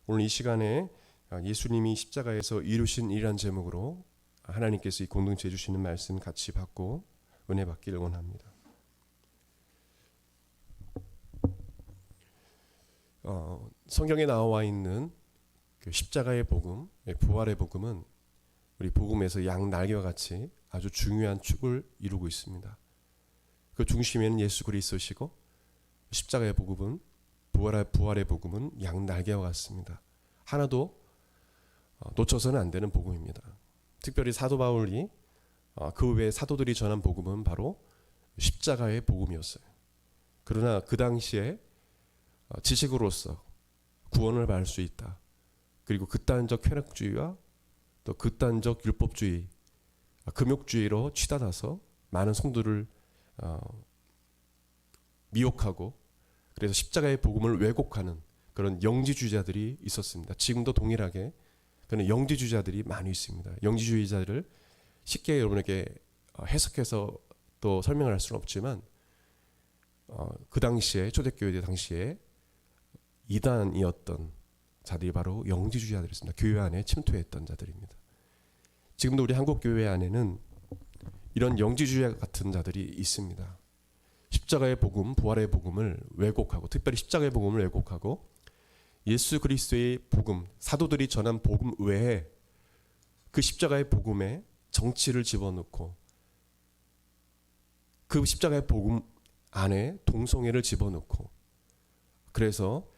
오늘 이 시간에 예수님이 십자가에서 이루신 일이란 제목으로 하나님께서 이 공동체에 주시는 말씀 같이 받고 은혜 받기를 원합니다. 성경에 나와 있는 그 십자가의 복음, 부활의 복음은 우리 복음에서 양 날개와 같이 아주 중요한 축을 이루고 있습니다. 그 중심에는 예수 그리스도시고 십자가의 복음은 부활의 복음은 양 날개와 같습니다. 하나도 놓쳐서는 안 되는 복음입니다. 특별히 사도 바울이 그 외에 사도들이 전한 복음은 바로 십자가의 복음이었어요. 그러나 그 당시에 지식으로서 구원을 받을 수 있다. 그리고 극단적 쾌락주의와 또 극단적 율법주의, 금욕주의로 치닫아서 많은 성도를 미혹하고 그래서 십자가의 복음을 왜곡하는 그런 영지주의자들이 있었습니다. 지금도 동일하게 그런 영지주의자들이 많이 있습니다. 영지주의자를 쉽게 여러분에게 해석해서 또 설명을 할 수는 없지만 그 당시에 초대교회 당시에 이단이었던 자들이 바로 영지주의자들이었습니다. 교회 안에 침투했던 자들입니다. 지금도 우리 한국교회 안에는 이런 영지주의자 같은 자들이 있습니다. 십자가의 복음, 부활의 복음을 왜곡하고 특별히 십자가의 복음을 왜곡하고 예수 그리스도의 복음, 사도들이 전한 복음 외에 그 십자가의 복음에 정치를 집어넣고 그 십자가의 복음 안에 동성애를 집어넣고 그래서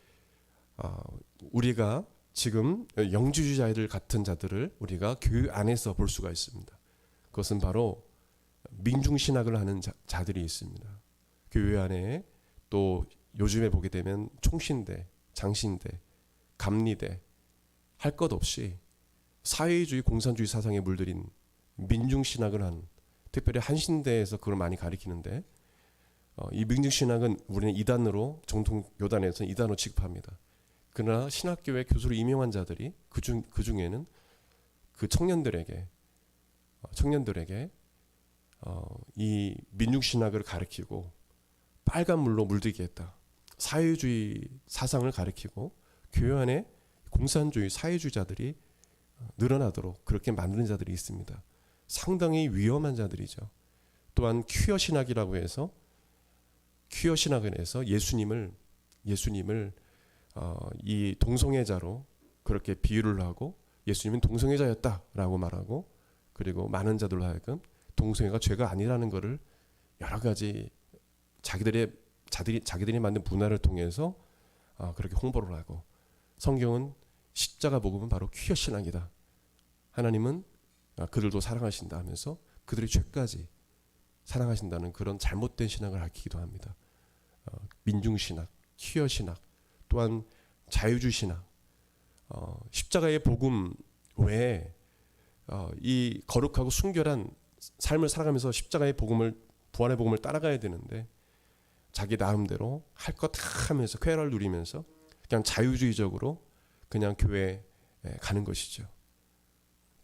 우리가 지금 영지주의자들 같은 자들을 우리가 교회 안에서 볼 수가 있습니다. 그것은 바로 민중신학을 하는 자들이 있습니다. 교회 안에 또 요즘에 보게 되면 총신대, 장신대, 감리대 할 것 없이 사회주의, 공산주의 사상에 물들인 민중신학을 하는 특별히 한신대에서 그걸 많이 가리키는데 이 민중신학은 우리는 이단으로 정통 교단에서는 이단으로 취급합니다. 그러나 신학교의 교수로 임명한 자들이 그 중에는 그 청년들에게 이 민중신학을 가리키고 빨간 물로 물들게 했다. 사회주의 사상을 가리키고 교회 안에 공산주의 사회주의자들이 늘어나도록 그렇게 만드는 자들이 있습니다. 상당히 위험한 자들이죠. 또한 퀴어 신학이라고 해서 예수님을 이 동성애자로 그렇게 비유를 하고 예수님은 동성애자였다라고 말하고 그리고 많은 자들로 하여금 동성애가 죄가 아니라는 것을 여러 가지 자기들이 만든 문화를 통해서 그렇게 홍보를 하고 성경은 십자가 복음은 바로 퀴어 신앙이다. 하나님은 그들도 사랑하신다 하면서 그들의 죄까지 사랑하신다는 그런 잘못된 신앙을 가르치기도 합니다. 민중신학, 퀴어 신학, 또한 자유주의 신학, 십자가의 복음 외에 이 거룩하고 순결한 삶을 살아가면서 십자가의 복음을 부활의 복음을 따라가야 되는데 자기 나름대로 할 것 다 하면서 쾌락을 누리면서 그냥 자유주의적으로 그냥 교회에 가는 것이죠.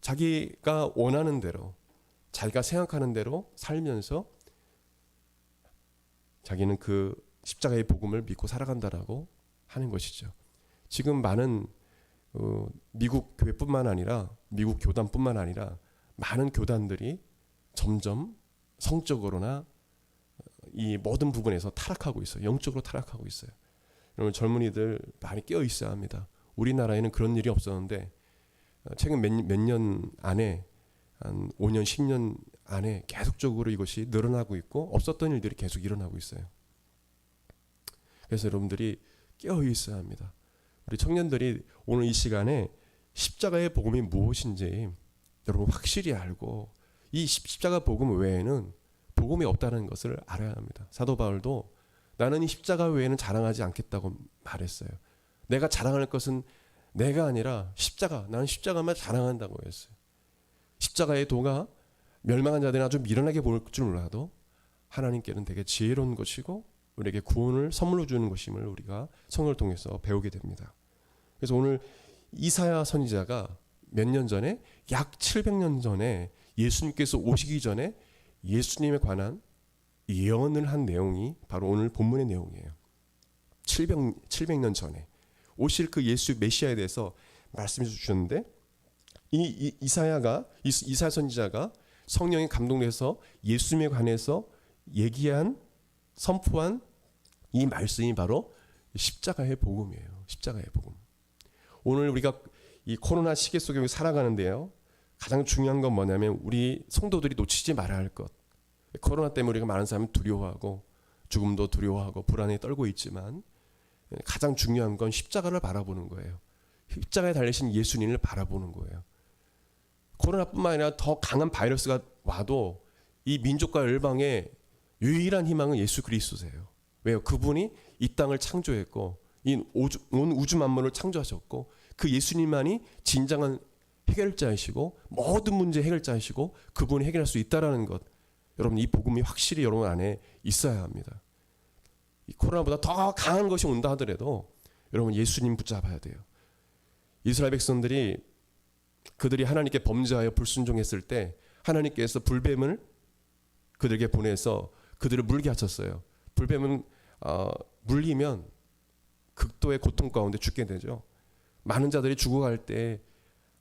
자기가 원하는 대로 자기가 생각하는 대로 살면서 자기는 그 십자가의 복음을 믿고 살아간다라고 하는 것이죠. 지금 많은 미국 교회뿐만 아니라 미국 교단뿐만 아니라 많은 교단들이 점점 성적으로나 이 모든 부분에서 타락하고 있어요. 영적으로 타락하고 있어요. 여러분 젊은이들 많이 깨어 있어야 합니다. 우리나라에는 그런 일이 없었는데 최근 몇 년 안에 한 5년, 10년 안에 계속적으로 이것이 늘어나고 있고 없었던 일들이 계속 일어나고 있어요. 그래서 여러분들이 깨어 있어야 합니다. 우리 청년들이 오늘 이 시간에 십자가의 복음이 무엇인지 여러분 확실히 알고 이 십자가 복음 외에는 복음이 없다는 것을 알아야 합니다. 사도 바울도 나는 이 십자가 외에는 자랑하지 않겠다고 말했어요. 내가 자랑할 것은 내가 아니라 나는 십자가만 자랑한다고 했어요. 십자가의 도가 멸망한 자들이 아주 미련하게 보일 줄 몰라도 하나님께는 되게 지혜로운 것이고 우리에게 구원을 선물로 주는 것임을 우리가 성경을 통해서 배우게 됩니다. 그래서 오늘 이사야 선지자가 몇 년 전에 약 700년 전에 예수님께서 오시기 전에 예수님에 관한 예언을 한 내용이 바로 오늘 본문의 내용이에요. 700년 전에 오실 그 예수 메시아에 대해서 말씀해 주셨는데 이사야 선지자가 성령의 감동돼서 예수님에 관해서 얘기한 선포한 이 말씀이 바로 십자가의 복음이에요. 십자가의 복음. 오늘 우리가 이 코로나 시기 속에 살아가는데요. 가장 중요한 건 뭐냐면 우리 성도들이 놓치지 말아야 할 것. 코로나 때문에 우리가 많은 사람이 두려워하고 죽음도 두려워하고 불안에 떨고 있지만 가장 중요한 건 십자가를 바라보는 거예요. 십자가에 달리신 예수님을 바라보는 거예요. 코로나뿐만 아니라 더 강한 바이러스가 와도 이 민족과 열방의 유일한 희망은 예수 그리스도세요. 왜요? 그분이 이 땅을 창조했고 온 우주 만물을 창조하셨고 그 예수님만이 진정한 해결자이시고 모든 문제 해결자이시고 그분이 해결할 수 있다라는 것. 여러분 이 복음이 확실히 여러분 안에 있어야 합니다. 이 코로나보다 더 강한 것이 온다 하더라도 여러분 예수님 붙잡아야 돼요. 이스라엘 백성들이 그들이 하나님께 범죄하여 불순종했을 때 하나님께서 불뱀을 그들에게 보내서 그들을 물게 하셨어요. 불뱀은 물리면 극도의 고통 가운데 죽게 되죠. 많은 자들이 죽어갈 때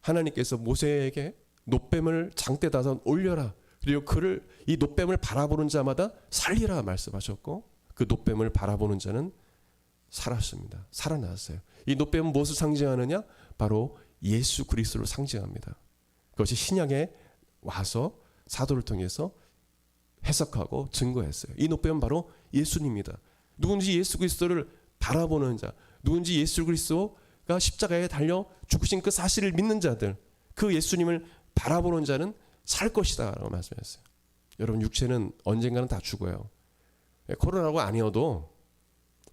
하나님께서 모세에게 놋뱀을 장대 다서 올려라. 그리고 그를 이 놋뱀을 바라보는 자마다 살리라 말씀하셨고 그 놋뱀을 바라보는 자는 살았습니다. 살아났어요. 이 놋뱀은 무엇을 상징하느냐? 바로 예수 그리스도를 상징합니다. 그것이 신약에 와서 사도를 통해서 해석하고 증거했어요. 이 놋뱀은 바로 예수님입니다. 누군지 예수 그리스도를 바라보는 자, 누군지 예수 그리스도가 십자가에 달려 죽으신 그 사실을 믿는 자들, 그 예수님을 바라보는 자는 살 것이다 라고 말씀했어요. 여러분 육체는 언젠가는 다 죽어요. 코로나가 아니어도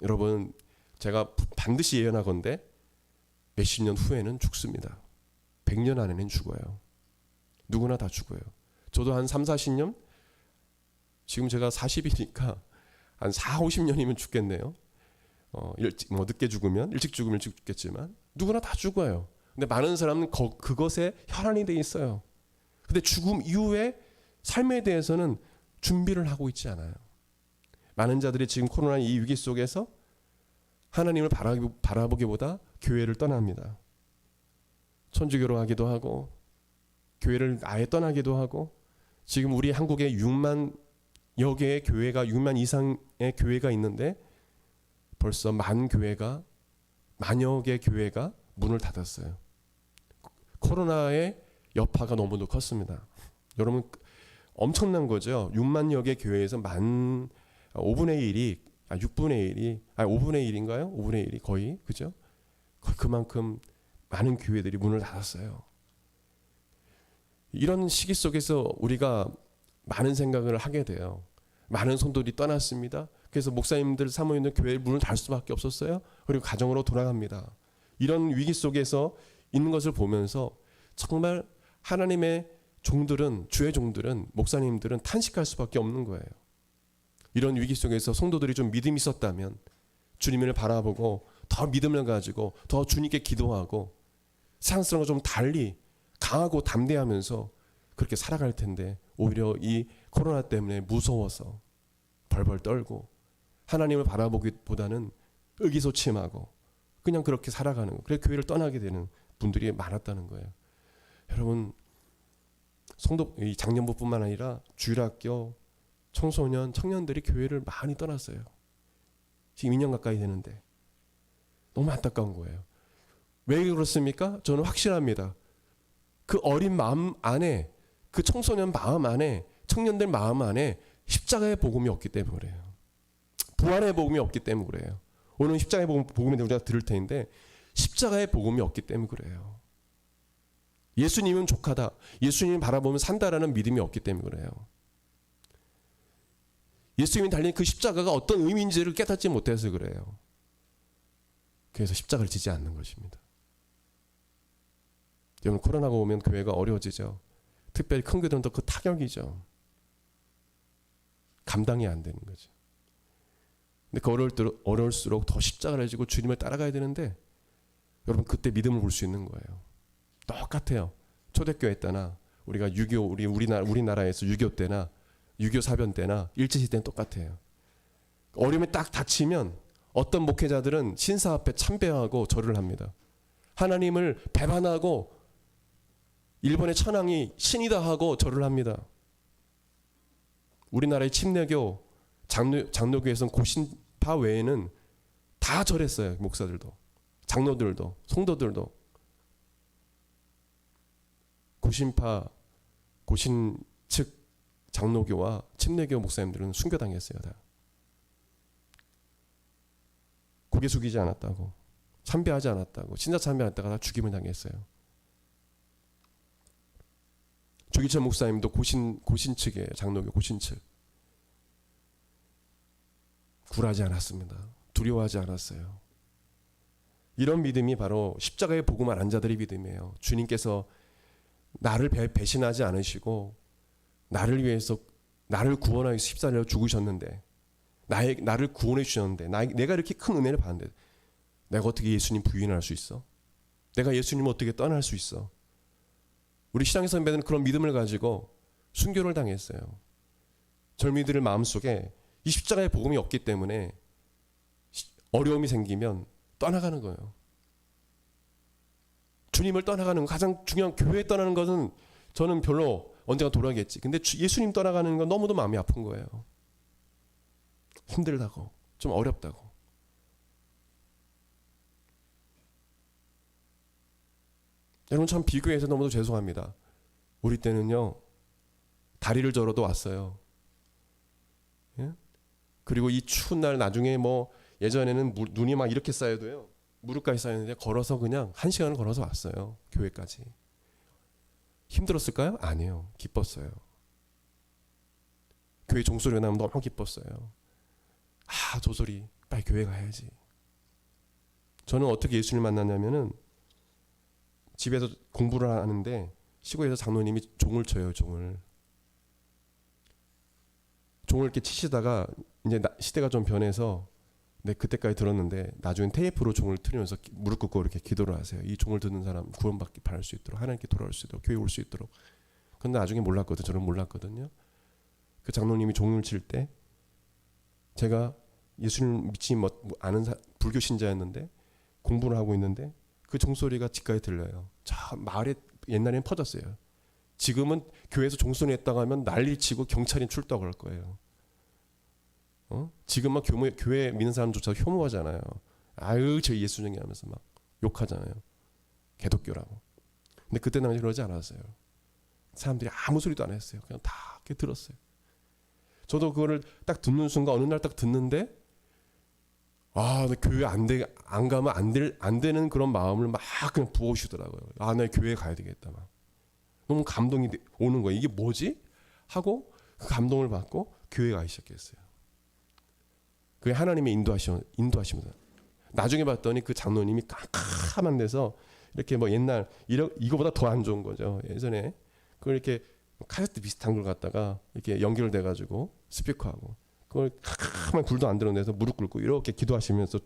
여러분 제가 반드시 예언하건대 몇십 년 후에는 죽습니다. 100년 안에는 죽어요. 누구나 다 죽어요. 저도 한 3, 40년? 지금 제가 40이니까 한 4, 50년이면 죽겠네요. 늦게 죽으면 일찍 죽으면 일찍 죽겠지만 누구나 다 죽어요. 근데 많은 사람은 그것에 혈안이 돼 있어요. 근데 죽음 이후에 삶에 대해서는 준비를 하고 있지 않아요. 많은 자들이 지금 코로나 이 위기 속에서 하나님을 바라보기보다 교회를 떠납니다. 천주교로 하기도 하고 교회를 아예 떠나기도 하고 지금 우리 한국에 6만여 개의 교회가 6만 이상의 교회가 있는데 벌써 만여 개 교회가 문을 닫았어요. 코로나의 여파가 너무도 컸습니다. 여러분 엄청난 거죠. 6만여 개 교회에서 5분의 1이 5분의 1인가요? 5분의 1이 거의 그죠? 그만큼 많은 교회들이 문을 닫았어요. 이런 시기 속에서 우리가 많은 생각을 하게 돼요. 많은 성도들이 떠났습니다. 그래서 목사님들, 사모님들 교회 문을 닫을 수밖에 없었어요. 그리고 가정으로 돌아갑니다. 이런 위기 속에서 있는 것을 보면서 정말 하나님의 종들은, 주의 종들은, 목사님들은 탄식할 수밖에 없는 거예요. 이런 위기 속에서 성도들이 좀 믿음이 있었다면 주님을 바라보고 더 믿음을 가지고 더 주님께 기도하고 세상스러운 거 좀 달리 강하고 담대하면서 그렇게 살아갈 텐데 오히려 이 코로나 때문에 무서워서 벌벌 떨고 하나님을 바라보기보다는 의기소침하고 그냥 그렇게 살아가는 거예요. 그래서 교회를 떠나게 되는 분들이 많았다는 거예요. 여러분 성도 이 장년부뿐만 아니라 주일학교 청소년, 청년들이 교회를 많이 떠났어요. 지금 2년 가까이 되는데 너무 안타까운 거예요. 왜 그렇습니까? 저는 확실합니다. 그 어린 마음 안에, 그 청소년 마음 안에, 청년들 마음 안에 십자가의 복음이 없기 때문에 그래요. 부활의 복음이 없기 때문에 그래요. 오늘 십자가의 복음에 대해 우리가 들을 텐데 십자가의 복음이 없기 때문에 그래요. 예수님은 족하다. 예수님을 바라보면 산다라는 믿음이 없기 때문에 그래요. 예수님이 달린 그 십자가가 어떤 의미인지를 깨닫지 못해서 그래요. 그래서 십자가를 지지 않는 것입니다. 여러분 코로나가 오면 교회가 어려워지죠. 특별히 큰 교회들은 더 그 타격이죠. 감당이 안 되는 거죠. 근데 그 어려울수록 더 십자가를 지고 주님을 따라가야 되는데 여러분 그때 믿음을 볼 수 있는 거예요. 똑같아요. 초대교회 때나 우리가 6.25 우리나라에서 6.25 때나 6.25 사변 때나 일제시대 때는 똑같아요. 어려움에 딱 닥치면 어떤 목회자들은 신사 앞에 참배하고 절을 합니다. 하나님을 배반하고 일본의 천황이 신이다 하고 절을 합니다. 우리나라의 침례교 장로교에서는 고신파 외에는 다 절했어요. 목사들도, 장로들도, 성도들도. 고신 측 장로교와 침례교 목사님들은 순교당했어요. 다. 고개 숙이지 않았다고, 참배하지 않았다고, 신자 참배하다가 다 죽임을 당했어요. 조기철 목사님도 고신 측이에요. 장로교 고신 측. 굴하지 않았습니다. 두려워하지 않았어요. 이런 믿음이 바로 십자가의 복음을 안 자들의 믿음이에요. 주님께서 나를 배신하지 않으시고 나를 위해서, 나를 구원하기 위해서 십자가를 죽으셨는데, 나를 구원해 주셨는데, 내가 이렇게 큰 은혜를 받는데 내가 어떻게 예수님 부인할 수 있어? 내가 예수님을 어떻게 떠날 수 있어? 우리 신앙의 선배들은 그런 믿음을 가지고 순교를 당했어요. 젊은이들의 마음속에 이 십자가의 복음이 없기 때문에 어려움이 생기면 떠나가는 거예요. 주님을 떠나가는 거, 가장 중요한 교회 떠나는 것은 저는 별로 언젠가 돌아가겠지. 근데 예수님 떠나가는 건 너무도 마음이 아픈 거예요. 힘들다고, 좀 어렵다고. 여러분, 참 비교해서 너무도 죄송합니다. 우리 때는요, 다리를 절어도 왔어요. 예? 그리고 이 추운 날 나중에 뭐 예전에는 눈이 막 이렇게 쌓여도요, 무릎까지 쌓였는데 걸어서 그냥 1시간을 걸어서 왔어요. 교회까지. 힘들었을까요? 아니에요. 기뻤어요. 교회 종소리가 나면 너무 기뻤어요. 아, 저 소리 빨리 교회 가야지. 저는 어떻게 예수님을 만났냐면은 집에서 공부를 하는데 시골에서 장로님이 종을 쳐요. 종을 이렇게 치시다가 이제 시대가 좀 변해서, 네, 그때까지 들었는데 나중엔 테이프로 종을 틀면서 무릎 꿇고 이렇게 기도를 하세요. 이 종을 듣는 사람 구원받기 바랄 수 있도록, 하나님께 돌아올 수 있도록, 교회 올 수 있도록. 근데 나중에 몰랐거든요. 저는 몰랐거든요. 그 장로님이 종을 칠 때 제가 예수님 믿지 않은 불교 신자였는데 공부를 하고 있는데 그 종소리가 집까지 들려요. 저 마을에 옛날에는 퍼졌어요. 지금은 교회에서 종소리 했다고 하면 난리치고 경찰이 출동을 할 거예요. 지금은 교회 믿는 사람조차 혐오하잖아요. 아유, 저 예수쟁이 하면서 막 욕하잖아요. 개독교라고. 근데 그때 당시 그러지 않았어요. 사람들이 아무 소리도 안 했어요. 그냥 다 이렇게 들었어요. 저도 그거를 딱 듣는 순간 어느 날 딱 듣는데, 아, 나 교회 안 가면 안 되는 그런 마음을 막 그냥 부어주시더라고요. 아, 나 교회 가야 되겠다. 막. 너무 감동이 오는 거예요. 이게 뭐지? 하고 그 감동을 받고 교회 가기 시작했어요. 그게 하나님의 인도하심이다. 나중에 봤더니 그 장로님이 깜깜한 데서 이렇게 뭐 옛날 이거보다 더 안 좋은 거죠. 예전에 그걸 이렇게 카세트 비슷한 걸 갖다가 이렇게 연결돼 가지고 스피커하고 그걸 깜깜한 불도 안 들어온 데서 무릎 꿇고 이렇게 기도하시면서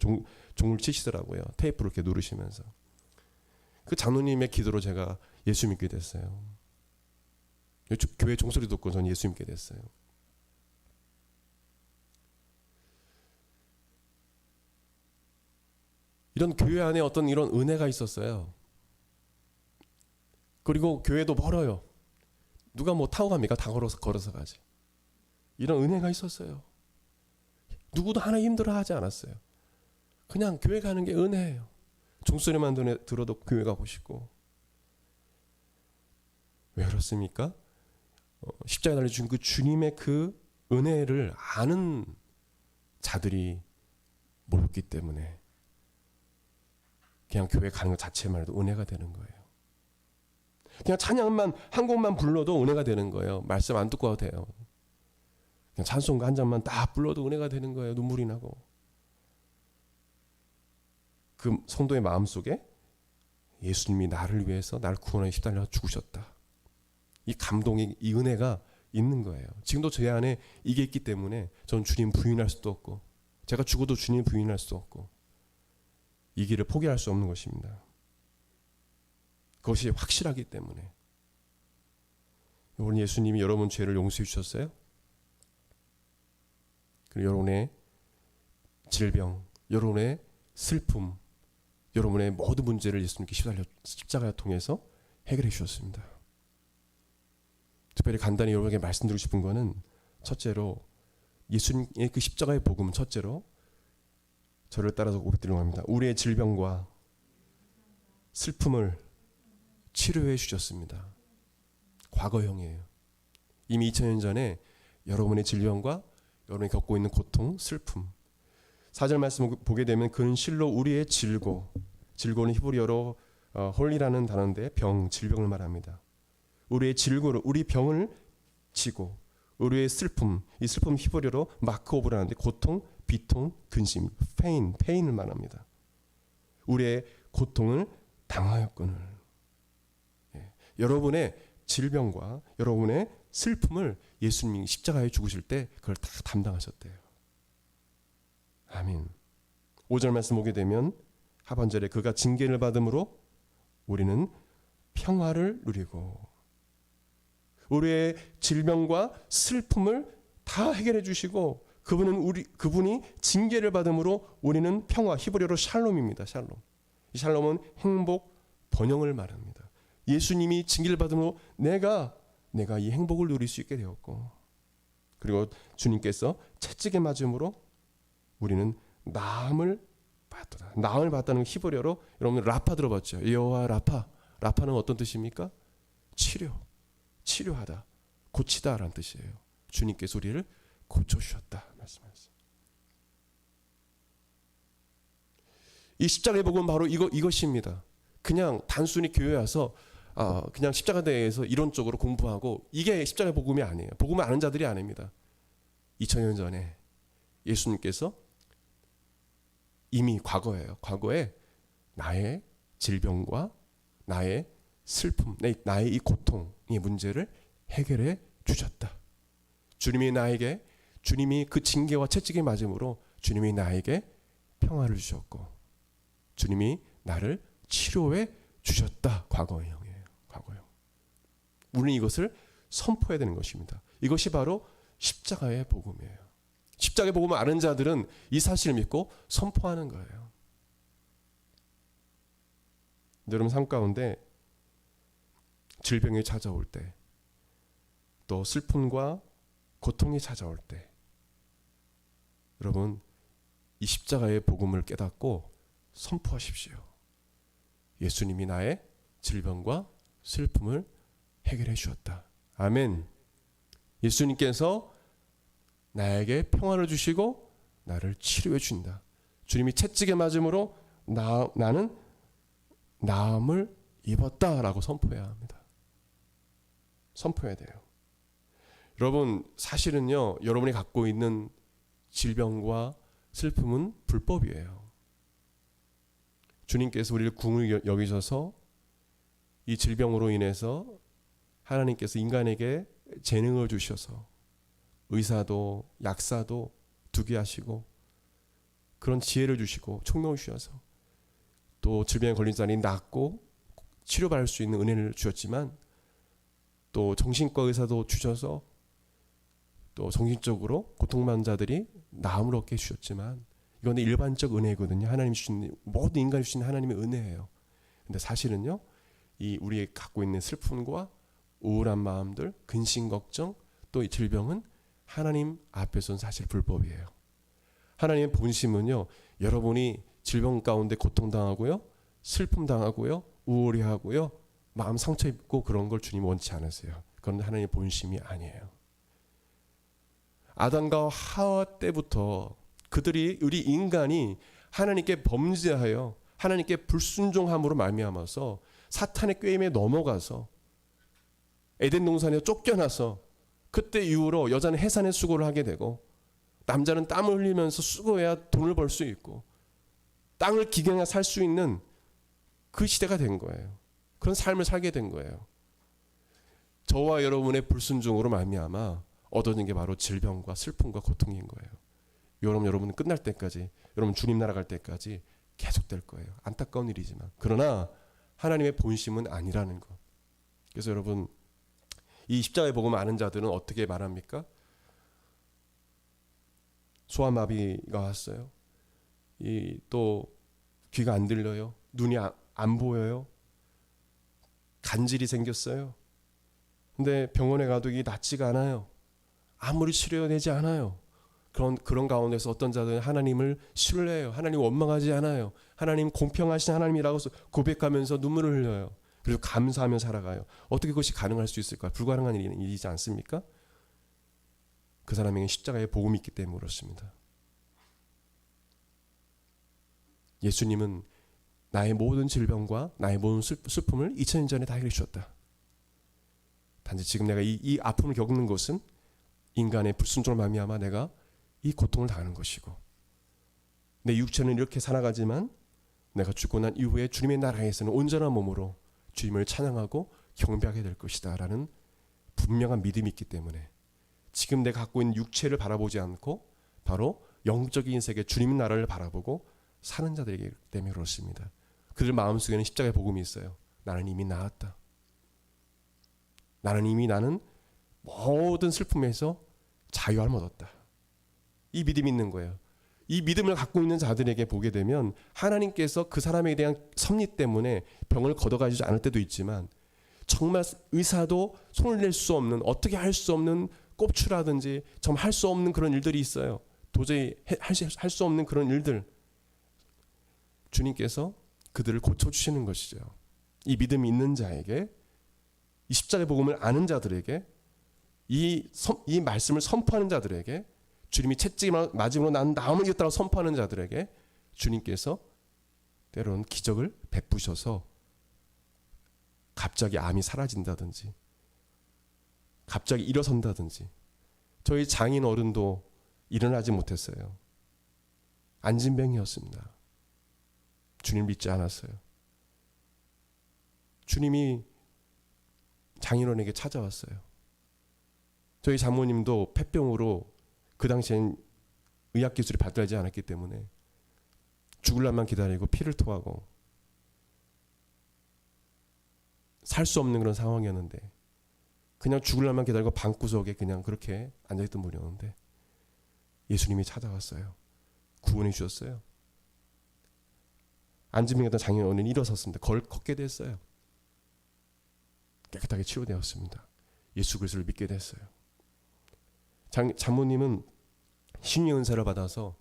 종을 치시더라고요. 테이프를 이렇게 누르시면서. 그 장로님의 기도로 제가 예수 믿게 됐어요. 교회 종소리 듣고 저는 예수 믿게 됐어요. 이런 교회 안에 어떤 이런 은혜가 있었어요. 그리고 교회도 멀어요. 누가 뭐 타고 갑니까? 다 걸어서 가지. 이런 은혜가 있었어요. 누구도 하나 힘들어하지 않았어요. 그냥 교회 가는 게 은혜예요. 종소리만 들어도 교회 가고 싶고. 왜 그렇습니까? 십자가에 달려주신 그 주님의 그 은혜를 아는 자들이 모였기 때문에 그냥 교회 가는 것 자체만 해도 은혜가 되는 거예요. 그냥 찬양만 한 곡만 불러도 은혜가 되는 거예요. 말씀 안 듣고 와도 돼요. 그냥 찬송가 한 장만 딱 불러도 은혜가 되는 거예요. 눈물이 나고. 그 성도의 마음속에 예수님이 나를 위해서 나를 구원하여 십자가에 죽으셨다. 이 감동이, 이 은혜가 있는 거예요. 지금도 제 안에 이게 있기 때문에 저는 주님 부인할 수도 없고, 제가 죽어도 주님 부인할 수도 없고, 이 길을 포기할 수 없는 것입니다. 그것이 확실하기 때문에. 오늘 예수님이 여러분 죄를 용서해 주셨어요? 그리고 여러분의 질병, 여러분의 슬픔, 여러분의 모든 문제를 예수님께 십자가를 통해서 해결해 주셨습니다. 특별히 간단히 여러분에게 말씀드리고 싶은 거는 첫째로 예수님의 그 십자가의 복음은 첫째로 저를 따라서 고백드리려고 합니다. 우리의 질병과 슬픔을 치료해 주셨습니다. 과거형이에요. 이미 2000년 전에 여러분의 질병과 여러분이 겪고 있는 고통, 슬픔. 4절 말씀을 보게 되면 그는 실로 우리의 질고는 히브리어로 홀리라는 단어인데 질병을 말합니다. 우리의 질고를, 우리 병을 지고 우리의 슬픔, 이 슬픔 히브리어로 마크 오브라는데 고통, 비통, 근심, 페인을 말합니다. 우리의 고통을 당하였거늘. 여러분의 질병과 여러분의 슬픔을 예수님이 십자가에 죽으실 때 그걸 다 담당하셨대요. 아멘. 5절 말씀 보게 되면 하반절에 그가 징계를 받음으로 우리는 평화를 누리고, 우리의 질병과 슬픔을 다 해결해 주시고 그분이 징계를 받음으로 우리는 평화, 히브리어로 샬롬입니다. 샬롬. 이 샬롬은 행복, 번영을 말합니다. 예수님이 징계를 받음으로 내가 이 행복을 누릴 수 있게 되었고, 그리고 주님께서 채찍에 맞음으로 우리는 나음을 받도다. 나음을 받다는 히브리어로 여러분 라파 들어봤죠? 여호와 라파는 어떤 뜻입니까? 치료하다, 고치다라는 뜻이에요. 주님께서 우리를 고쳐주셨다 말씀하셨어요. 이 십자가의 복음은 바로 이것입니다. 그냥 단순히 교회 와서 그냥 십자가에 대해서 이론적으로 공부하고 이게 십자가의 복음이 아니에요. 복음을 아는 자들이 아닙니다. 2000년 전에 예수님께서 이미 과거에 나의 질병과 나의 슬픔, 나의 이 고통의 문제를 해결해 주셨다. 주님이 그 징계와 채찍에 맞음으로 주님이 나에게 평화를 주셨고 주님이 나를 치료해 주셨다. 과거형이에요. 과거형. 우리는 이것을 선포해야 되는 것입니다. 이것이 바로 십자가의 복음이에요. 십자가의 복음을 아는 자들은 이 사실을 믿고 선포하는 거예요. 여러분 삶 가운데 질병이 찾아올 때, 또 슬픔과 고통이 찾아올 때, 여러분 이 십자가의 복음을 깨닫고 선포하십시오. 예수님이 나의 질병과 슬픔을 해결해 주셨다. 아멘. 예수님께서 나에게 평화를 주시고 나를 치료해 준다. 주님이 채찍에 맞음으로 나는 나음을 입었다라고 선포해야 합니다. 선포해야 돼요. 여러분 사실은요, 여러분이 갖고 있는 질병과 슬픔은 불법이에요. 주님께서 우리를 궁을 여기셔서 이 질병으로 인해서 하나님께서 인간에게 재능을 주셔서 의사도 약사도 두게 하시고 그런 지혜를 주시고 총명을 주셔서 또 질병에 걸린 자들이 낫고 치료받을 수 있는 은혜를 주셨지만 또 정신과 의사도 주셔서 또 정신적으로 고통받는 자들이 나음을 얻게 해주셨지만 이건 일반적 은혜거든요. 하나님이 주신, 모든 인간이 주신 하나님의 은혜예요. 근데 사실은요, 이 우리 갖고 있는 슬픔과 우울한 마음들, 근심 걱정, 또 이 질병은 하나님 앞에서는 사실 불법이에요. 하나님의 본심은요, 여러분이 질병 가운데 고통당하고요, 슬픔 당하고요, 우울해하고요, 마음 상처 입고 그런 걸 주님 원치 않으세요. 그건 하나님의 본심이 아니에요. 아담과 하와 때부터 우리 인간이 하나님께 범죄하여 하나님께 불순종함으로 말미암아서 사탄의 꾀임에 넘어가서 에덴 동산에 쫓겨나서 그때 이후로 여자는 해산의 수고를 하게 되고 남자는 땀을 흘리면서 수고해야 돈을 벌 수 있고 땅을 기경해 살 수 있는 그 시대가 된 거예요. 그런 삶을 살게 된 거예요. 저와 여러분의 불순종으로 말미암아 얻어진 게 바로 질병과 슬픔과 고통인 거예요. 여러분 끝날 때까지, 여러분 주님 나라 갈 때까지 계속될 거예요. 안타까운 일이지만. 그러나 하나님의 본심은 아니라는 것. 그래서 여러분 이 십자가의 복음을 아는 자들은 어떻게 말합니까? 소아마비가 왔어요. 또 귀가 안 들려요. 눈이 안 보여요. 간질이 생겼어요. 근데 병원에 가도 이게 낫지가 않아요. 아무리 치료되지 않아요. 그런 가운데서 어떤 자들은 하나님을 신뢰해요. 하나님 원망하지 않아요. 하나님 공평하신 하나님이라고 고백하면서 눈물을 흘려요. 그리고 감사하며 살아가요. 어떻게 그것이 가능할 수 있을까? 불가능한 일이지 않습니까? 그 사람에게 십자가의 복음이 있기 때문에 그렇습니다. 예수님은 나의 모든 질병과 나의 모든 슬픔을 2000년 전에 다 해결해 주셨다. 단지 지금 내가 이 아픔을 겪는 것은 인간의 불순종을 말미암아 내가 이 고통을 당하는 것이고, 내 육체는 이렇게 살아가지만 내가 죽고 난 이후에 주님의 나라에서는 온전한 몸으로 주님을 찬양하고 경배하게 될 것이다 라는 분명한 믿음이 있기 때문에 지금 내가 갖고 있는 육체를 바라보지 않고 바로 영적인 세계 주님의 나라를 바라보고 사는 자들이기 때문에 그렇습니다. 그들 마음속에는 십자가의 복음이 있어요. 나는 이미 나았다. 나는 모든 슬픔에서 자유함을 얻었다. 이 믿음이 있는 거예요. 이 믿음을 갖고 있는 자들에게 보게 되면 하나님께서 그 사람에 대한 섭리 때문에 병을 걷어가지 않을 때도 있지만, 정말 의사도 손을 낼 수 없는, 어떻게 할 수 없는 꼽추라든지 정말 할 수 없는 그런 일들이 있어요. 도저히 할 수 없는 그런 일들, 주님께서 그들을 고쳐주시는 것이죠. 이 믿음이 있는 자에게, 이 십자가의 복음을 아는 자들에게, 이 말씀을 선포하는 자들에게, 주님이 채찍을 맞음으로 난 나음을 이겼다고 선포하는 자들에게 주님께서 때로는 기적을 베푸셔서 갑자기 암이 사라진다든지 갑자기 일어선다든지. 저희 장인 어른도 일어나지 못했어요. 안진병이었습니다. 주님 믿지 않았어요. 주님이 장인어른에게 찾아왔어요. 저희 장모님도 폐병으로 그 당시엔 의학기술이 발달하지 않았기 때문에 죽을 날만 기다리고 피를 토하고 살 수 없는 그런 상황이었는데, 그냥 죽을 날만 기다리고 방구석에 그냥 그렇게 앉아있던 분이었는데 예수님이 찾아왔어요. 구원해 주셨어요. 안진병이었던 장인어른이 일어섰습니다. 걷게 됐어요. 깨끗하게 치료되었습니다. 예수 그리스도를 믿게 됐어요. 장모님은 신유의 은사를 받아서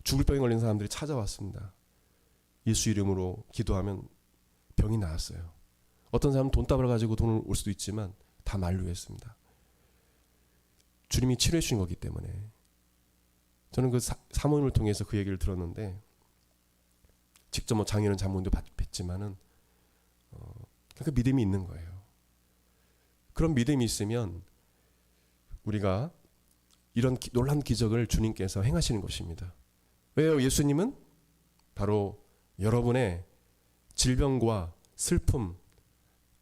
죽을 병에 걸린 사람들이 찾아왔습니다. 예수 이름으로 기도하면 병이 나았어요. 어떤 사람은 돈다발을 가지고 돈을 올 수도 있지만 다 만류했습니다. 주님이 치료해 주신 거기 때문에. 저는 그 사모님을 통해서 그 얘기를 들었는데, 직접 뭐 장인은 장모님도 뵀지만은 그 믿음이 있는 거예요. 그런 믿음이 있으면 우리가 이런 놀라운 기적을 주님께서 행하시는 것입니다. 왜요? 예수님은 바로 여러분의 질병과 슬픔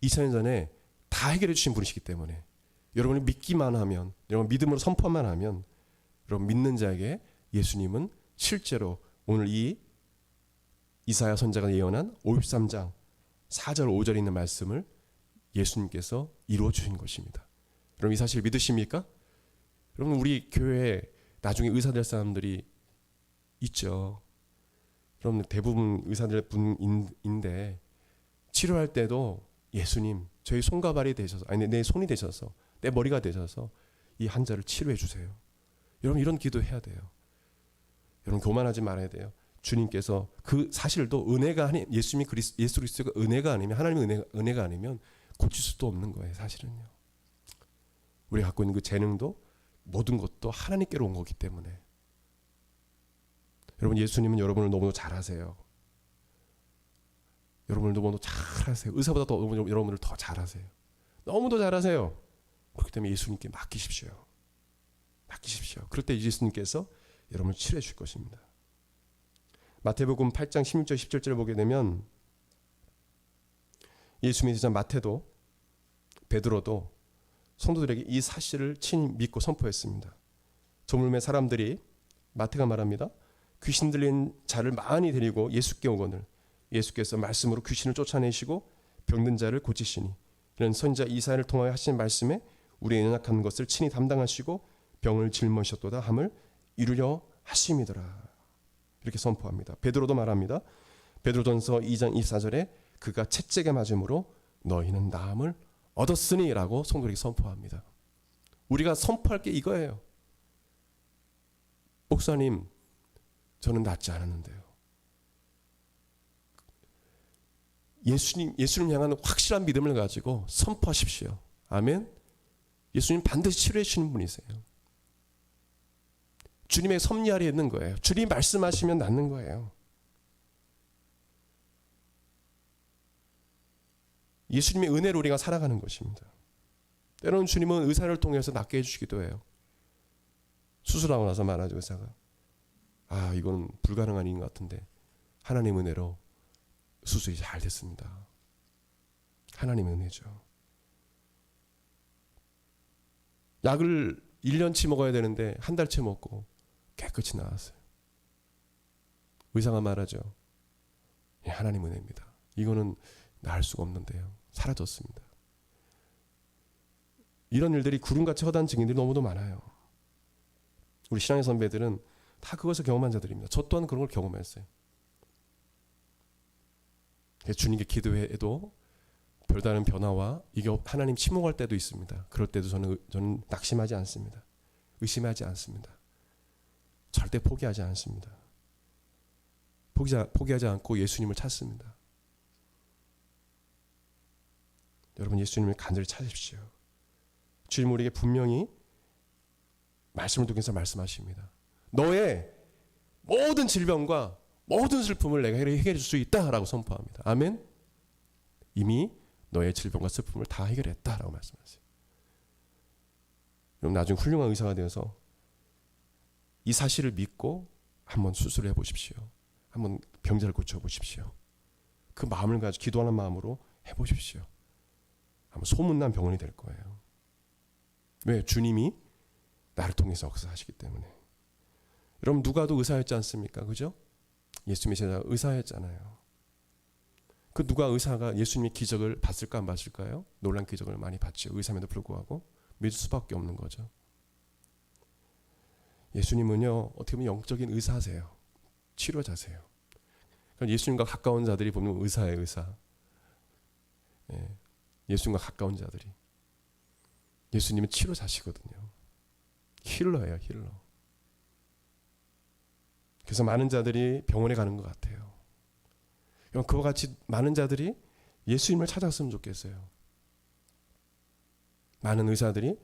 2000년 전에 다 해결해 주신 분이시기 때문에, 여러분이 믿기만 하면, 여러분 믿음으로 선포만 하면, 여러분 믿는 자에게 예수님은 실제로 오늘 이 이사야 선지자가 예언한 53장 4절 5절에 있는 말씀을 예수님께서 이루어 주신 것입니다. 여러분 이 사실 믿으십니까? 여러분 우리 교회에 나중에 의사 될 사람들이 있죠. 여러분 대부분 의사들 분인데 치료할 때도 예수님 저희 손과 발이 되셔서, 아니 내 손이 되셔서, 내 머리가 되셔서 이 환자를 치료해 주세요. 여러분 이런 기도해야 돼요. 여러분 교만하지 말아야 돼요. 주님께서 그 사실도 은혜가 아니, 예수 그리스도가 은혜가 아니면, 하나님의 은혜가 아니면 고칠 수도 없는 거예요. 사실은요. 우리가 갖고 있는 그 재능도 모든 것도 하나님께로 온 거기 때문에. 여러분 예수님은 여러분을 너무도 잘하세요. 여러분을 너무도 잘하세요. 의사보다 더 여러분을 더 잘하세요. 너무도 잘하세요. 그렇기 때문에 예수님께 맡기십시오. 맡기십시오. 그럴 때 예수님께서 여러분을 치료해 줄 것입니다. 마태복음 8장 16절 17절을 보게 되면 예수님의 제자 마태도 베드로도 성도들에게 이 사실을 친히 믿고 선포했습니다. 저물매 사람들이, 마태가 말합니다. 귀신 들린 자를 많이 데리고 예수께 오거늘 예수께서 말씀으로 귀신을 쫓아내시고 병든 자를 고치시니, 이런 선지자 이사야를 통하여 하신 말씀에 우리의 연약한 것을 친히 담당하시고 병을 짊어지셨도다 함을 이루려 하심이더라. 이렇게 선포합니다. 베드로도 말합니다. 베드로전서 2장 24절에 그가 채찍에 맞음으로 너희는 나음을 얻었으니라고 성도에게 선포합니다. 우리가 선포할 게 이거예요. 목사님, 저는 낫지 않았는데요. 예수님 향한 확실한 믿음을 가지고 선포하십시오. 아멘. 예수님 반드시 치료해 주시는 분이세요. 주님의 섭리 아래에 있는 거예요. 주님이 말씀하시면 낫는 거예요. 예수님의 은혜로 우리가 살아가는 것입니다. 때로는 주님은 의사를 통해서 낫게 해주시기도 해요. 수술하고 나서 말하죠, 의사가. 이건 불가능한 일인 것 같은데 하나님 은혜로 수술이 잘 됐습니다. 하나님의 은혜죠. 약을 1년치 먹어야 되는데 한 달치 먹고 깨끗이 나았어요. 의사가 말하죠. 하나님 은혜입니다. 이거는 나을 수가 없는데요. 사라졌습니다. 이런 일들이 구름같이 허다한 증인들이 너무도 많아요. 우리 신앙의 선배들은 다 그것을 경험한 자들입니다. 저 또한 그런 걸 경험했어요. 주님께 기도해도 별다른 변화와 이게 하나님 침묵할 때도 있습니다. 그럴 때도 저는 낙심하지 않습니다. 의심하지 않습니다. 절대 포기하지 않습니다. 포기하지 않고 예수님을 찾습니다. 여러분, 예수님을 간절히 찾으십시오. 주님 우리에게 분명히 말씀을 통해서 말씀하십니다. 너의 모든 질병과 모든 슬픔을 내가 해결해 줄 수 있다라고 선포합니다. 아멘. 이미 너의 질병과 슬픔을 다 해결했다라고 말씀하세요. 그럼 나중에 훌륭한 의사가 되어서 이 사실을 믿고 한번 수술을 해보십시오. 한번 병자를 고쳐보십시오. 그 마음을 가지고 기도하는 마음으로 해보십시오. 아마 소문난 병원이 될 거예요. 왜? 주님이 나를 통해서 역사하시기 때문에. 여러분, 누가도 의사였지 않습니까? 그죠? 예수님의 제자가 의사였잖아요. 그 누가 의사가 예수님의 기적을 봤을까 안 봤을까요? 놀란 기적을 많이 봤죠. 의사임에도 불구하고 믿을 수밖에 없는 거죠. 예수님은요, 어떻게 보면 영적인 의사세요. 치료자세요. 그러니까 예수님과 가까운 자들이 보면 의사예요, 의사. 예수님과 가까운 자들이. 예수님은 치료자시거든요. 힐러예요, 힐러. 그래서 많은 자들이 병원에 가는 것 같아요. 그와 같이 많은 자들이 예수님을 찾았으면 좋겠어요. 많은 의사들이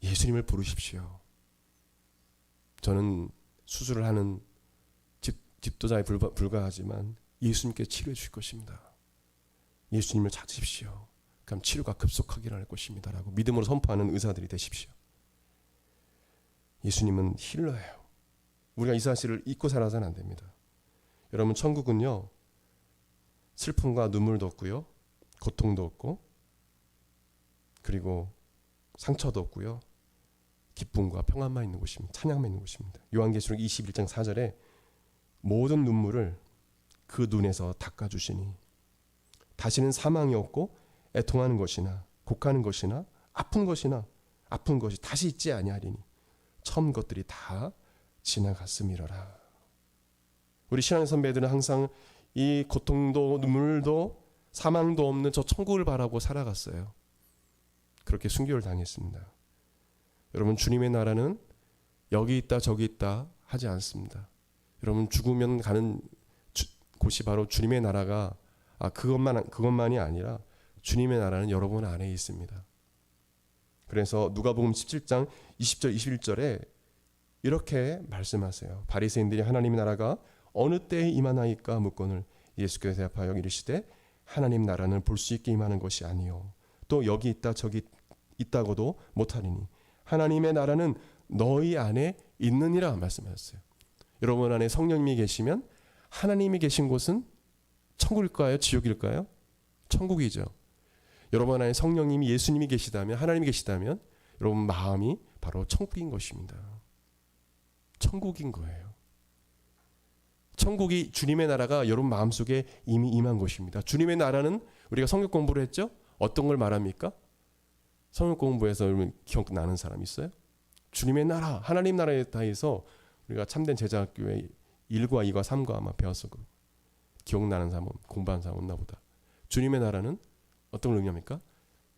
예수님을 부르십시오. 저는 수술을 하는 집도자에 불과하지만 예수님께 치료해 주실 것입니다. 예수님을 찾으십시오. 그럼 치료가 급속하게 일어날 것입니다. 라고 믿음으로 선포하는 의사들이 되십시오. 예수님은 힐러예요. 우리가 이 사실을 잊고 살아서는 안 됩니다. 여러분, 천국은요, 슬픔과 눈물도 없고요, 고통도 없고, 그리고 상처도 없고요, 기쁨과 평안만 있는 곳입니다. 찬양만 있는 곳입니다. 요한계시록 21장 4절에 모든 눈물을 그 눈에서 닦아주시니 다시는 사망이 없고 애통하는 것이나 곡하는 것이나 아픈 것이 다시 있지 아니하리니 처음 것들이 다 지나갔음이로라. 우리 신앙의 선배들은 항상 이 고통도 눈물도 사망도 없는 저 천국을 바라고 살아갔어요. 그렇게 순교를 당했습니다. 여러분, 주님의 나라는 여기 있다 저기 있다 하지 않습니다. 여러분, 죽으면 가는 곳이 바로 주님의 나라가 그것만이 아니라 주님의 나라는 여러분 안에 있습니다. 그래서 누가복음 17장 20절 21절에 이렇게 말씀하세요. 바리새인들이 하나님의 나라가 어느 때에 임하나이까 묻거늘 예수께서 대답하여 이르시되 하나님 나라는 볼 수 있게 임하는 것이 아니요 또 여기 있다 저기 있다고도 못하리니 하나님의 나라는 너희 안에 있느니라 말씀하셨어요. 여러분 안에 성령님이 계시면 하나님이 계신 곳은 천국일까요? 지옥일까요? 천국이죠. 여러분 안에 성령님이 예수님이 계시다면, 하나님이 계시다면 여러분 마음이 바로 천국인 것입니다. 천국인 거예요. 천국이, 주님의 나라가 여러분 마음속에 이미 임한 것입니다. 주님의 나라는 우리가 성경 공부를 했죠? 어떤 걸 말합니까? 성경 공부에서 여러분 기억나는 사람 있어요? 주님의 나라, 하나님 나라에 대해서 우리가 참된 제자학교에 1과 2과 3과 아마 배웠을 거 기억나는 사람, 공부한 사람 없나 보다. 주님의 나라는 어떤 걸 의미합니까?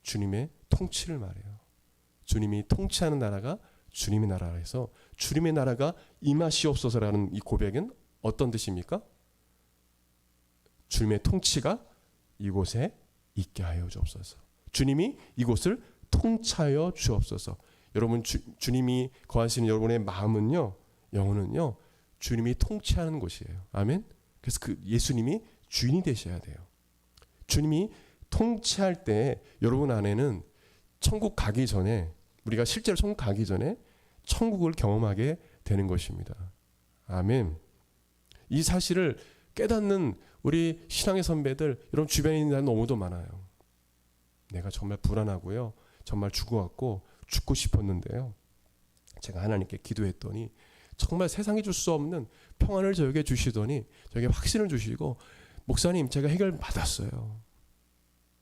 주님의 통치를 말해요. 주님이 통치하는 나라가 주님의 나라라 해서 주님의 나라가 임하시옵소서라는 이 고백은 어떤 뜻입니까? 주님의 통치가 이곳에 있게 하여 주옵소서. 주님이 이곳을 통치하여 주옵소서. 여러분 주님이 거하시는 여러분의 마음은요, 영혼은요, 주님이 통치하는 곳이에요. 아멘. 그래서 그 예수님이 주인이 되셔야 돼요. 주님이 통치할 때 여러분 안에는 천국 가기 전에, 우리가 실제로 천국 가기 전에 천국을 경험하게 되는 것입니다. 아멘. 이 사실을 깨닫는 우리 신앙의 선배들, 여러분 주변에 있는 사람 너무도 많아요. 내가 정말 불안하고요, 정말 죽고 싶었는데요, 제가 하나님께 기도했더니 정말 세상이 줄 수 없는 평안을 저에게 주시더니 저에게 확신을 주시고, 목사님 제가 해결 받았어요.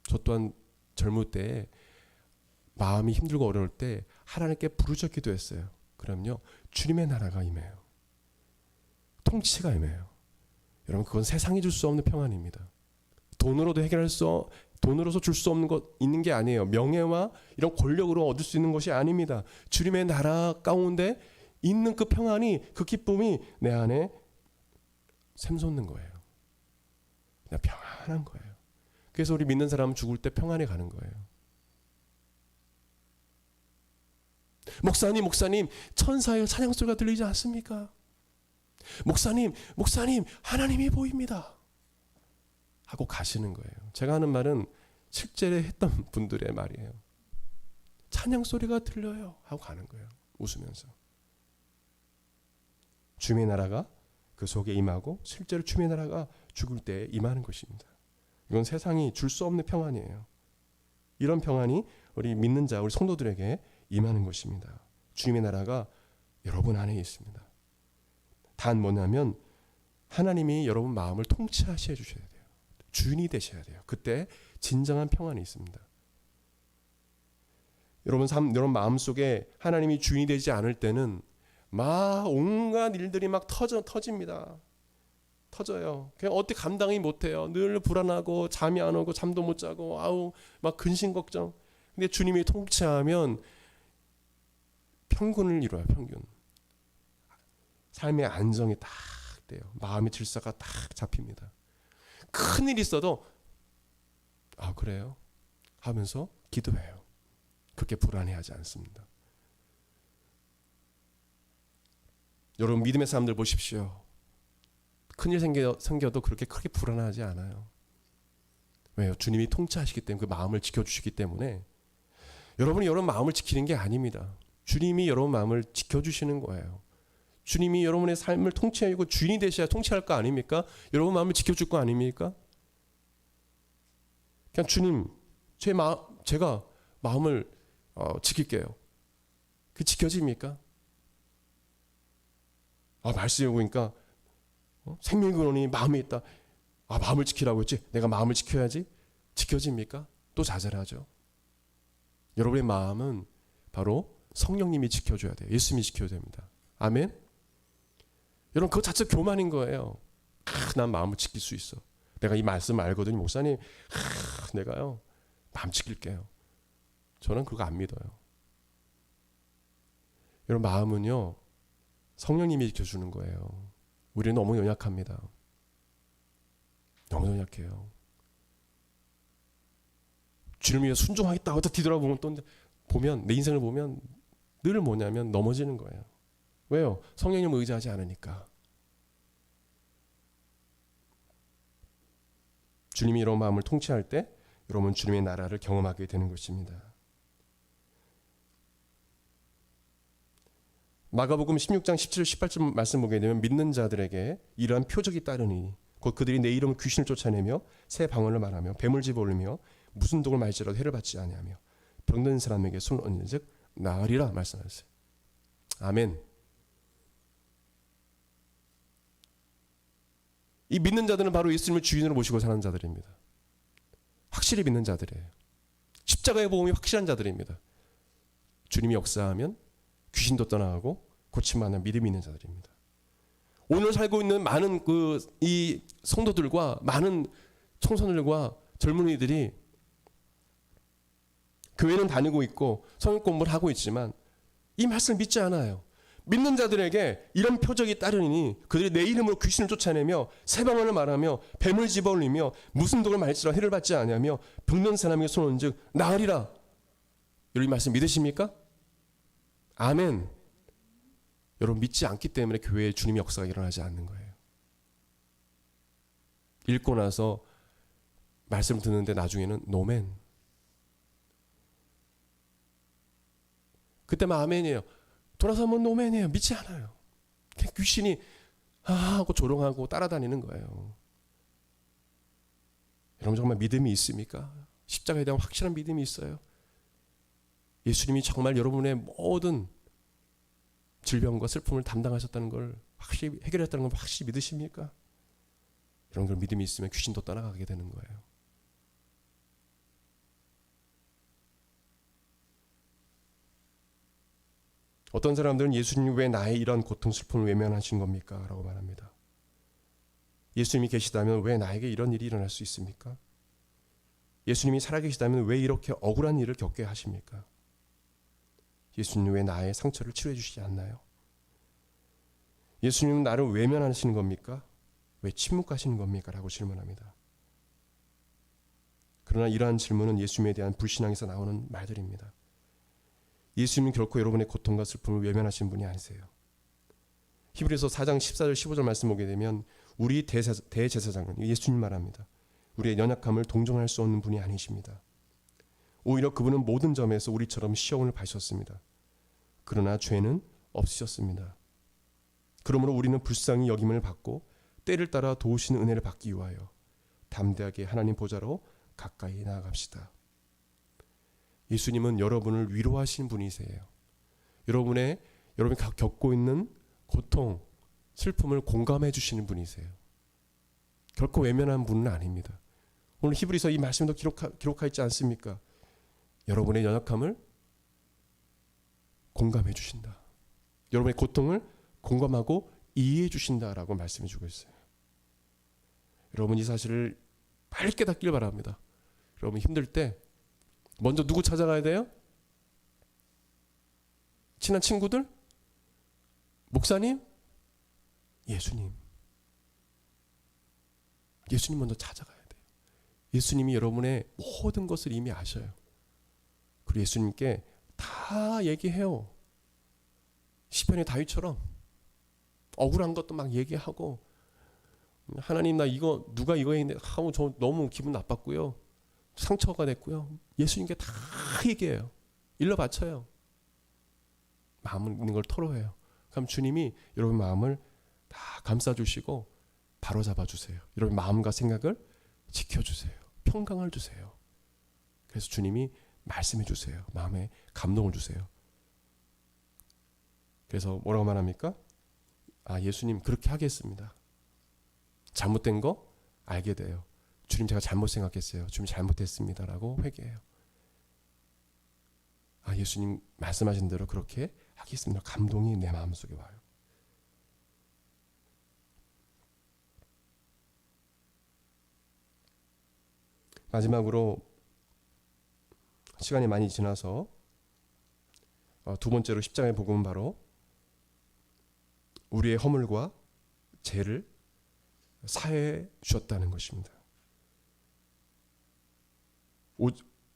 저 또한 젊을 때 마음이 힘들고 어려울 때 하나님께 부르짖어 기도했어요. 그럼요, 주님의 나라가 임해요. 통치가 임해요. 여러분 그건 세상이 줄 수 없는 평안입니다. 돈으로서 줄 수 없는 것 있는 게 아니에요. 명예와 이런 권력으로 얻을 수 있는 것이 아닙니다. 주님의 나라 가운데 있는 그 평안이, 그 기쁨이 내 안에 샘솟는 거예요. 그냥 평안한 거예요. 그래서 우리 믿는 사람은 죽을 때 평안에 가는 거예요. 목사님 천사의 찬양 소리가 들리지 않습니까? 목사님 하나님이 보입니다 하고 가시는 거예요. 제가 하는 말은 실제로 했던 분들의 말이에요. 찬양 소리가 들려요 하고 가는 거예요. 웃으면서. 주님의 나라가 그 속에 임하고 실제로 주님의 나라가 죽을 때 임하는 것입니다. 이건 세상이 줄 수 없는 평안이에요. 이런 평안이 우리 믿는 자, 우리 성도들에게 임하는 것입니다. 주님의 나라가 여러분 안에 있습니다. 단 뭐냐면 하나님이 여러분 마음을 통치하셔 주셔야 돼요. 주인이 되셔야 돼요. 그때 진정한 평안이 있습니다. 여러분 마음속에 하나님이 주인이 되지 않을 때는 막 온갖 일들이 막 터집니다. 터져요. 그냥 어떻게 감당이 못해요. 늘 불안하고 잠이 안 오고 잠도 못 자고 막 근심 걱정. 근데 주님이 통치하면 평균을 이뤄요. 평균. 삶의 안정이 딱 돼요. 마음의 질서가 딱 잡힙니다. 큰일 있어도 그래요? 하면서 기도해요. 그렇게 불안해하지 않습니다. 여러분 믿음의 사람들 보십시오. 큰일 생겨도 그렇게 크게 불안하지 않아요. 왜요? 주님이 통치하시기 때문에, 그 마음을 지켜주시기 때문에. 여러분이 여러분 마음을 지키는 게 아닙니다. 주님이 여러분 마음을 지켜주시는 거예요. 주님이 여러분의 삶을 통치하고 주인이 되셔야 통치할 거 아닙니까? 여러분 마음을 지켜줄 거 아닙니까? 그냥 주님, 제가 마음을 지킬게요. 그 지켜집니까? 말씀해 보니까 생명의 근원이 마음에 있다. 마음을 지키라고 했지. 내가 마음을 지켜야지. 지켜집니까? 또 좌절하죠. 여러분의 마음은 바로 성령님이 지켜줘야 돼요. 예수님이 지켜야 됩니다. 아멘. 여러분 그거 자체 교만인 거예요. 난 마음을 지킬 수 있어. 내가 이 말씀을 알거든요. 목사님, 내가요 마음 지킬게요. 저는 그거 안 믿어요. 여러분 마음은요 성령님이 지켜주는 거예요. 우리는 너무 연약합니다. 너무 연약해요. 주님을 위해 순종하겠다고 뒤돌아보면 내 인생을 보면 늘 뭐냐면 넘어지는 거예요. 왜요? 성령님을 의지하지 않으니까. 주님이 이런 마음을 통치할 때 여러분 주님의 나라를 경험하게 되는 것입니다. 마가복음 16장 17, 18절 말씀 보게 되면 믿는 자들에게 이러한 표적이 따르니 곧 그들이 내 이름으로 귀신을 쫓아내며 새 방언을 말하며 뱀을 집어올리며 무슨 독을 말지라도 해를 받지 아니하며 병든 사람에게 손을 얹는 즉 나으리라 말씀하셨어요. 아멘. 이 믿는 자들은 바로 예수님을 주인으로 모시고 사는 자들입니다. 확실히 믿는 자들이에요. 십자가의 복음이 확실한 자들입니다. 주님이 역사하면 귀신도 떠나가고 고침받는 믿음이 있는 자들입니다. 오늘 살고 있는 많은 이 성도들과 많은 청소년들과 젊은이들이 교회는 다니고 있고 성경 공부를 하고 있지만 이 말씀을 믿지 않아요. 믿는 자들에게 이런 표적이 따르니 그들이 내 이름으로 귀신을 쫓아내며 새 방언을 말하며 뱀을 집어올리며 무슨 독을 말지라 해를 받지 아니하며 병든 사람에게 손을 얹즉 나으리라. 여러분 이 말씀 믿으십니까? 아멘. 여러분 믿지 않기 때문에 교회에 주님의 역사가 일어나지 않는 거예요. 읽고 나서 말씀 듣는데 나중에는 노멘. 그때만 아멘이에요. 돌아서면 노멘이에요. 믿지 않아요. 그냥 귀신이 하고 조롱하고 따라다니는 거예요. 여러분 정말 믿음이 있습니까? 십자가에 대한 확실한 믿음이 있어요? 예수님이 정말 여러분의 모든 질병과 슬픔을 담당하셨다는 걸 확실히 해결했다는 걸 확실히 믿으십니까? 이런 걸 믿음이 있으면 귀신도 떠나가게 되는 거예요. 어떤 사람들은 예수님이 왜 나의 이런 고통 슬픔을 외면하신 겁니까? 라고 말합니다. 예수님이 계시다면 왜 나에게 이런 일이 일어날 수 있습니까? 예수님이 살아계시다면 왜 이렇게 억울한 일을 겪게 하십니까? 예수님은 왜 나의 상처를 치료해 주시지 않나요? 예수님은 나를 외면하시는 겁니까? 왜 침묵하시는 겁니까? 라고 질문합니다. 그러나 이러한 질문은 예수님에 대한 불신앙에서 나오는 말들입니다. 예수님은 결코 여러분의 고통과 슬픔을 외면하시는 분이 아니세요. 히브리서 4장 14절 15절 말씀 보게 되면 우리 대제사장은 예수님 말합니다. 우리의 연약함을 동정할 수 없는 분이 아니십니다. 오히려 그분은 모든 점에서 우리처럼 시험을 받으셨습니다. 그러나 죄는 없으셨습니다. 그러므로 우리는 불쌍히 여김을 받고 때를 따라 도우시는 은혜를 받기 위하여 담대하게 하나님 보좌로 가까이 나아갑시다. 예수님은 여러분을 위로하시는 분이세요. 여러분이 겪고 있는 고통, 슬픔을 공감해 주시는 분이세요. 결코 외면한 분은 아닙니다. 오늘 히브리서 이 말씀도 기록하 있지 않습니까? 여러분의 연약함을 공감해 주신다. 여러분의 고통을 공감하고 이해해 주신다라고 말씀해 주고 있어요. 여러분 이 사실을 빨리 깨닫길 바랍니다. 여러분 힘들 때 먼저 누구 찾아가야 돼요? 친한 친구들? 목사님? 예수님. 예수님 먼저 찾아가야 돼요. 예수님이 여러분의 모든 것을 이미 아셔요. 그리고 예수님께 다 얘기해요. 시편의 다윗처럼 억울한 것도 막 얘기하고 하나님 나 이거 누가 이거 했는데 저 너무 기분 나빴고요. 상처가 됐고요. 예수님께 다 얘기해요. 일러 바쳐요. 마음 있는 걸 토로해요. 그럼 주님이 여러분 마음을 다 감싸주시고 바로잡아 주세요. 여러분 마음과 생각을 지켜주세요. 평강을 주세요. 그래서 주님이 말씀해 주세요. 마음에 감동을 주세요. 그래서 뭐라고 말합니까? 예수님 그렇게 하겠습니다. 잘못된 거 알게 돼요. 주님 제가 잘못 생각했어요. 주님 잘못했습니다. 라고 회개해요. 예수님 말씀하신 대로 그렇게 하겠습니다. 감동이 내 마음속에 와요. 마지막으로 시간이 많이 지나서 두 번째로 십자가의 복음은 바로 우리의 허물과 죄를 사해 주셨다는 것입니다.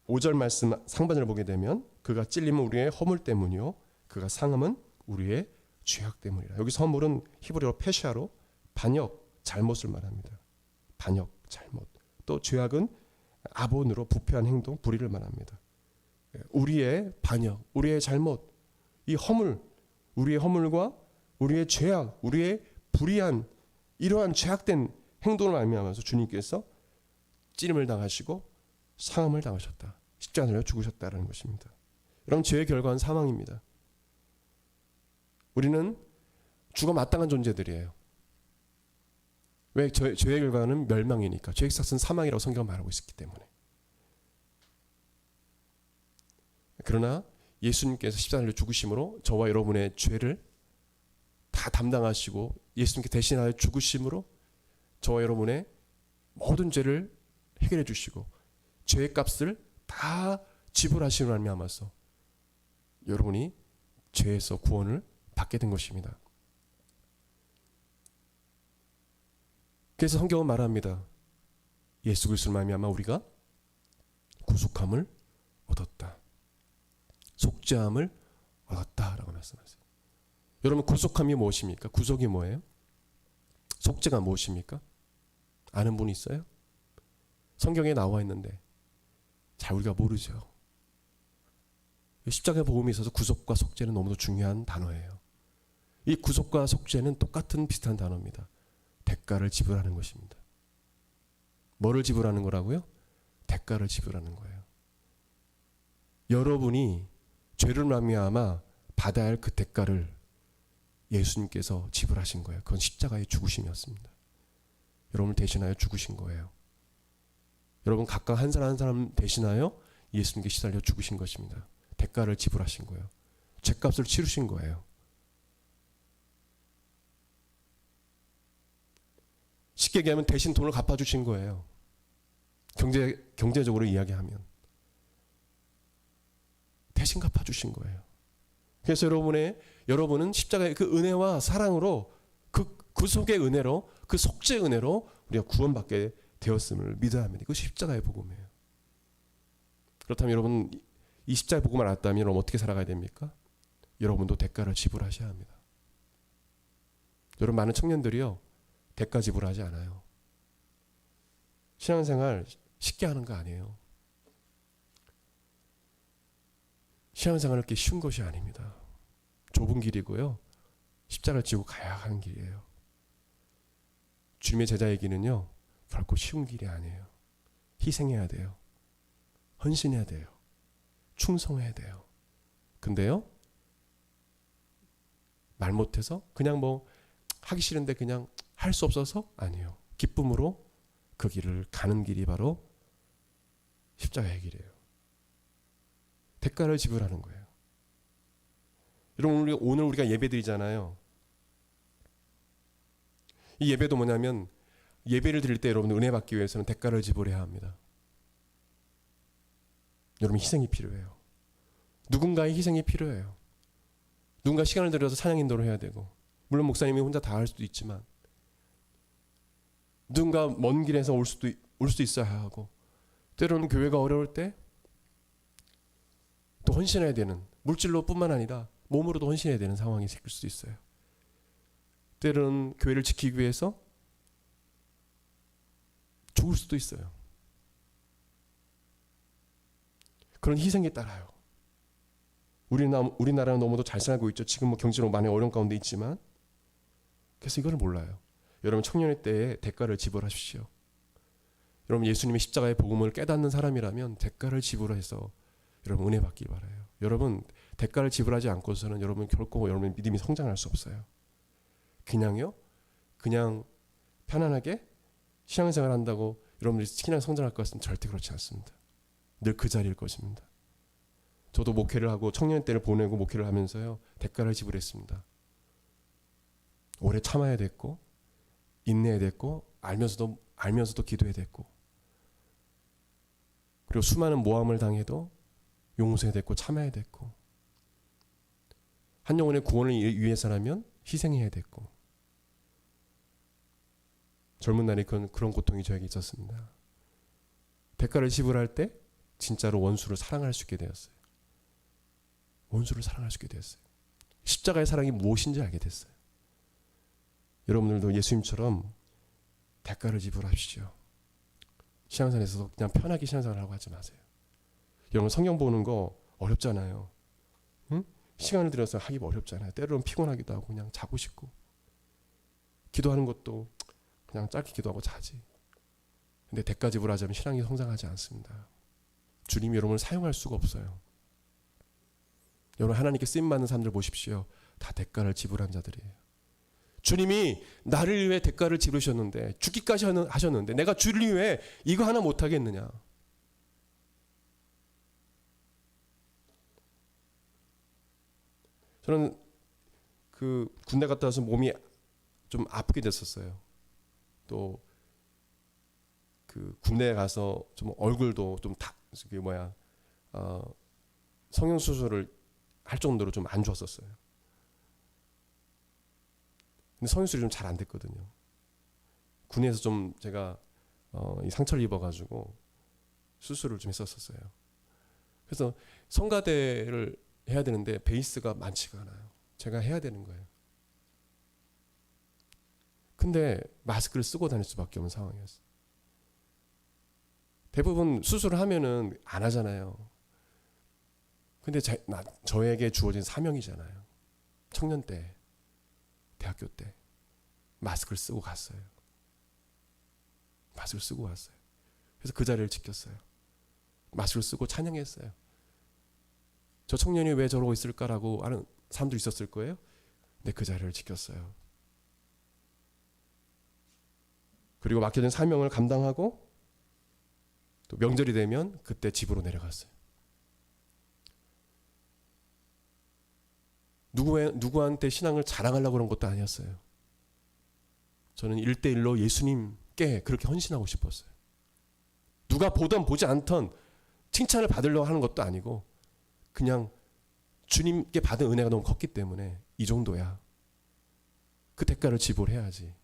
5절 말씀 상반절을 보게 되면 그가 찔림은 우리의 허물 때문이요 그가 상함은 우리의 죄악 때문이라. 여기서 허물은 히브리어로 페시아로 반역, 잘못을 말합니다. 반역, 잘못. 또 죄악은 아본으로 부패한 행동, 불의를 말합니다. 우리의 반역, 우리의 잘못, 이 허물, 우리의 허물과 우리의 죄악, 우리의 불의한 이러한 죄악된 행동을 말미암아서 주님께서 찔림을 당하시고 상함을 당하셨다. 십자가에 죽으셨다라는 것입니다. 여러분 죄의 결과는 사망입니다. 우리는 죽어 마땅한 존재들이에요. 왜? 죄의 결과는 멸망이니까. 죄의 삭은 사망이라고 성경은 말하고 있기 때문에. 그러나 예수님께서 십자가에 죽으심으로 저와 여러분의 죄를 다 다 담당하시고 예수님께 대신하여 죽으심으로 저와 여러분의 모든 죄를 해결해 주시고 죄의 값을 다 지불하시는 말미암아서 여러분이 죄에서 구원을 받게 된 것입니다. 그래서 성경은 말합니다. 예수 그리스도로 말미암아 우리가 구속함을 얻었다. 속죄함을 얻었다라고 말씀하세요. 여러분 구속함이 무엇입니까? 구속이 뭐예요? 속죄가 무엇입니까? 아는 분 있어요? 성경에 나와 있는데 잘 우리가 모르죠. 십자가의 복음에 있어서 구속과 속죄는 너무도 중요한 단어예요. 이 구속과 속죄는 똑같은 비슷한 단어입니다. 대가를 지불하는 것입니다. 뭐를 지불하는 거라고요? 대가를 지불하는 거예요. 여러분이 죄를 말미암아 받아야 할 그 대가를 예수님께서 지불하신 거예요. 그건 십자가의 죽으심이었습니다. 여러분을 대신하여 죽으신 거예요. 여러분 각각 한 사람 한 사람 대신하여 예수님께 시달려 죽으신 것입니다. 대가를 지불하신 거예요. 죄값을 치르신 거예요. 쉽게 얘기하면 대신 돈을 갚아주신 거예요. 경제적으로 이야기하면 대신 갚아주신 거예요. 그래서 여러분은 십자가의 그 은혜와 사랑으로 그 속의 은혜로 그 속죄 은혜로 우리가 구원받게 되었음을 믿어야 합니다. 이거 십자가의 복음이에요. 그렇다면 여러분 이 십자가의 복음을 알았다면 여러분 어떻게 살아가야 됩니까? 여러분도 대가를 지불하셔야 합니다. 여러분 많은 청년들이요 대가 지불하지 않아요. 신앙생활 쉽게 하는 거 아니에요. 신앙생활은 그렇게 쉬운 것이 아닙니다. 좁은 길이고요. 십자가를 지고 가야 하는 길이에요. 주님의 제자이기는요. 결코 쉬운 길이 아니에요. 희생해야 돼요. 헌신해야 돼요. 충성해야 돼요. 근데요. 말 못해서 그냥 뭐 하기 싫은데 그냥 할 수 없어서 아니에요. 기쁨으로 그 길을 가는 길이 바로 십자가의 길이에요. 대가를 지불하는 거예요. 여러분 오늘 우리가 예배 드리잖아요. 이 예배도 뭐냐면 예배를 드릴 때 여러분 은혜 받기 위해서는 대가를 지불해야 합니다. 여러분 희생이 필요해요. 누군가의 희생이 필요해요. 누군가 시간을 들여서 찬양 인도를 해야 되고 물론 목사님이 혼자 다 할 수도 있지만 누군가 먼 길에서 올 수 있어야 하고 때로는 교회가 어려울 때 또 헌신해야 되는 물질로 뿐만 아니라 몸으로도 헌신해야 되는 상황이 생길 수도 있어요. 때로는 교회를 지키기 위해서 죽을 수도 있어요. 그런 희생에 따라요. 우리나라는 너무도 잘 살고 있죠. 지금 뭐 경제로 많이 어려운 가운데 있지만 그래서 이걸 몰라요. 여러분 청년의 때에 대가를 지불하십시오. 여러분 예수님의 십자가의 복음을 깨닫는 사람이라면 대가를 지불해서 여러분 은혜 받기 바라요. 여러분 대가를 지불하지 않고서는 여러분 결코 여러분의 믿음이 성장할 수 없어요. 그냥 편안하게 신앙생활 한다고 여러분들이 신앙 성장할 것 같으면 절대 그렇지 않습니다. 늘 그 자리일 것입니다. 저도 목회를 하고 청년 때를 보내고 목회를 하면서요 대가를 지불했습니다. 오래 참아야 됐고 인내해야 됐고 알면서도 기도해야 됐고 그리고 수많은 모함을 당해도 용서해야 됐고 참아야 됐고 한 영혼의 구원을 위해서라면 희생해야 됐고 젊은 날에 그런 고통이 저에게 있었습니다. 대가를 지불할 때 진짜로 원수를 사랑할 수 있게 되었어요. 원수를 사랑할 수 있게 되었어요. 십자가의 사랑이 무엇인지 알게 됐어요. 여러분들도 예수님처럼 대가를 지불하십시오. 신앙생활에서 그냥 편하게 신앙생활 하고 하지 마세요. 여러분 성경 보는 거 어렵잖아요. 응? 시간을 들여서 하기 어렵잖아요. 때로는 피곤하기도 하고 그냥 자고 싶고 기도하는 것도 그냥 짧게 기도하고 자지. 근데 대가 지불하자면 신앙이 성장하지 않습니다. 주님이 여러분을 사용할 수가 없어요. 여러분 하나님께 쓰임받는 사람들 보십시오. 다 대가를 지불한 자들이에요. 주님이 나를 위해 대가를 지르셨는데 죽기까지 하셨는데 내가 주를 위해 이거 하나 못하겠느냐. 저는 그 군대 갔다 와서 몸이 좀 아프게 됐었어요. 또 그 군대에 가서 좀 얼굴도 좀 성형 수술을 할 정도로 좀 안 좋았었어요. 근데 성형 수술이 좀 잘 안 됐거든요. 군에서 좀 제가 이 상처를 입어가지고 수술을 좀 했었어요. 그래서 성가대를 해야 되는데 베이스가 많지가 않아요. 제가 해야 되는 거예요. 근데 마스크를 쓰고 다닐 수밖에 없는 상황이었어요. 대부분 수술을 하면은 안 하잖아요. 근데 저에게 주어진 사명이잖아요. 청년 때, 대학교 때 마스크를 쓰고 갔어요. 마스크를 쓰고 갔어요. 그래서 그 자리를 지켰어요. 마스크를 쓰고 찬양했어요. 저 청년이 왜 저러고 있을까라고 하는 사람도 있었을 거예요. 근데 그 자리를 지켰어요. 그리고 맡겨진 사명을 감당하고 또 명절이 되면 그때 집으로 내려갔어요. 누구한테 신앙을 자랑하려고 그런 것도 아니었어요. 저는 1대1로 예수님께 그렇게 헌신하고 싶었어요. 누가 보던 보지 않던 칭찬을 받으려고 하는 것도 아니고 그냥 주님께 받은 은혜가 너무 컸기 때문에 이 정도야. 그 대가를 지불해야지.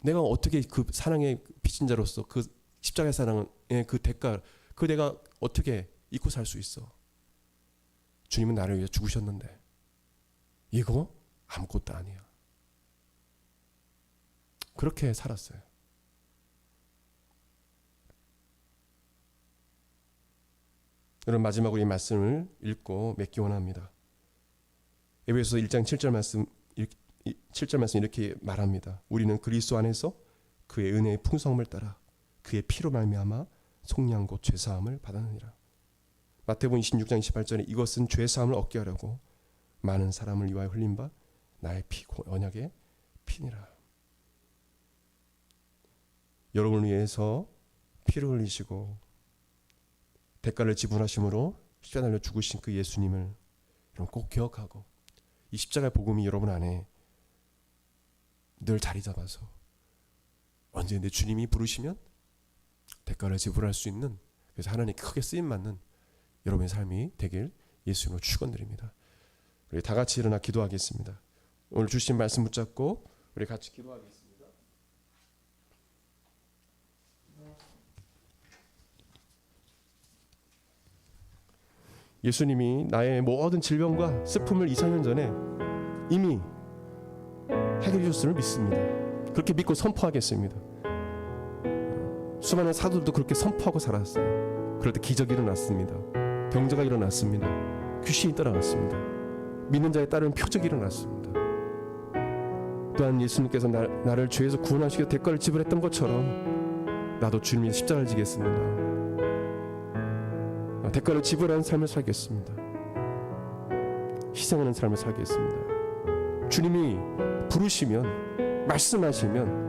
내가 어떻게 그 사랑의 빚진 자로서 그 십자가의 사랑의 그 대가, 그 내가 어떻게 잊고 살 수 있어? 주님은 나를 위해 죽으셨는데 이거 아무것도 아니야. 그렇게 살았어요. 여러분, 마지막으로 이 말씀을 읽고 맺기 원합니다. 에베소서 1장 7절 말씀 이렇게 말합니다. 우리는 그리스도 안에서 그의 은혜의 풍성함을 따라 그의 피로 말미암아 속량 곧 죄사함을 받았느니라. 마태복음 26장 28절에 이것은 죄사함을 얻게 하려고 많은 사람을 위하여 흘린 바 나의 피 언약의 피니라. 여러분을 위해서 피를 흘리시고 대가를 지불하심으로 십자가에 달려 죽으신 그 예수님을 여러분 꼭 기억하고 이 십자가의 복음이 여러분 안에 늘 자리 잡아서 언제 내 주님이 부르시면 대가를 지불할 수 있는, 그래서 하나님께 크게 쓰임받는 여러분의 삶이 되길 예수님으로 축원드립니다. 우리 다 같이 일어나 기도하겠습니다. 오늘 주신 말씀 붙잡고 우리 같이 기도하겠습니다. 예수님이 나의 모든 질병과 슬픔을 2000년 전에 이미 해결해 주셨음을 믿습니다. 그렇게 믿고 선포하겠습니다. 수많은 사도들도 그렇게 선포하고 살았어요. 그럴 때 기적이 일어났습니다. 병자가 일어났습니다. 귀신이 떠나갔습니다. 믿는 자에 따른 표적이 일어났습니다. 또한 예수님께서 나를 죄에서 구원하시고 대가를 지불했던 것처럼 나도 주님의 십자가를 지겠습니다. 대가를 지불하는 삶을 살겠습니다. 희생하는 삶을 살겠습니다. 주님이 부르시면, 말씀하시면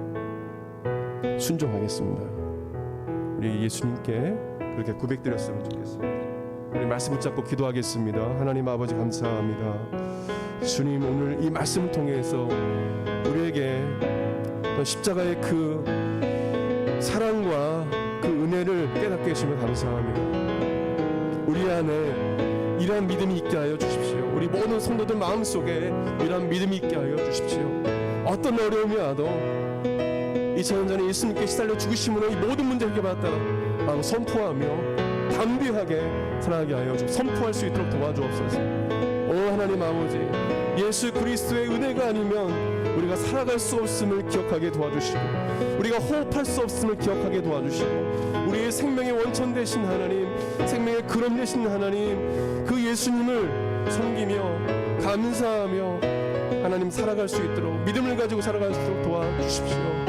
순종하겠습니다. 우리 예수님께 그렇게 고백드렸으면 좋겠습니다. 우리 말씀 붙잡고 기도하겠습니다. 하나님 아버지 감사합니다. 주님, 오늘 이 말씀을 통해서 우리에게 십자가의 그 사랑과 그 은혜를 깨닫게 해주시면 감사합니다. 우리 안에 이러한 믿음이 있게 하여 주십시오. 우리 모든 성도들 마음속에 이러한 믿음이 있게 하여 주십시오. 어떤 어려움이 와도 2000년 전에 예수님께 시달려 죽으심으로 이 모든 문제 해결받았다고 선포하며 담대하게 살아가게 하여 주, 선포할 수 있도록 도와주옵소서. 오 하나님 아버지, 예수 그리스도의 은혜가 아니면 우리가 살아갈 수 없음을 기억하게 도와주시고, 우리가 호흡할 수 없음을 기억하게 도와주시고, 우리의 생명의 원천 되신 하나님, 생명의 근원 되신 하나님, 그 예수님을 섬기며 감사하며 하나님 살아갈 수 있도록, 믿음을 가지고 살아갈 수 있도록 도와주십시오.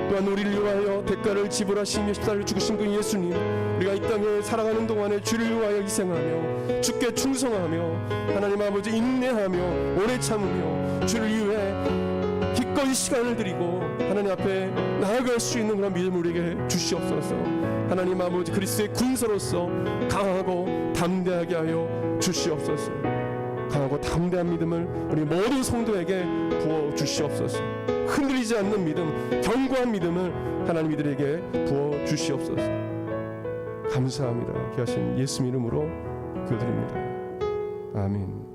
또한 우리를 위하여 대가를 지불하시며 십자가를 죽으신 그 예수님, 우리가 이 땅에 살아가는 동안에 주를 위하여 희생하며 주께 충성하며 하나님 아버지 인내하며 오래 참으며 주를 위해 기꺼이 시간을 드리고 하나님 앞에 나아갈 수 있는 그런 믿음을 우리에게 주시옵소서. 하나님 아버지, 그리스도의 군사로서 강하고 담대하게 하여 주시옵소서. 강하고 담대한 믿음을 우리 모든 성도에게 부어 주시옵소서. 흔들리지 않는 믿음, 견고한 믿음을 하나님 이들에게 부어 주시옵소서. 감사합니다. 귀하신 예수 이름으로 기도드립니다. 아멘.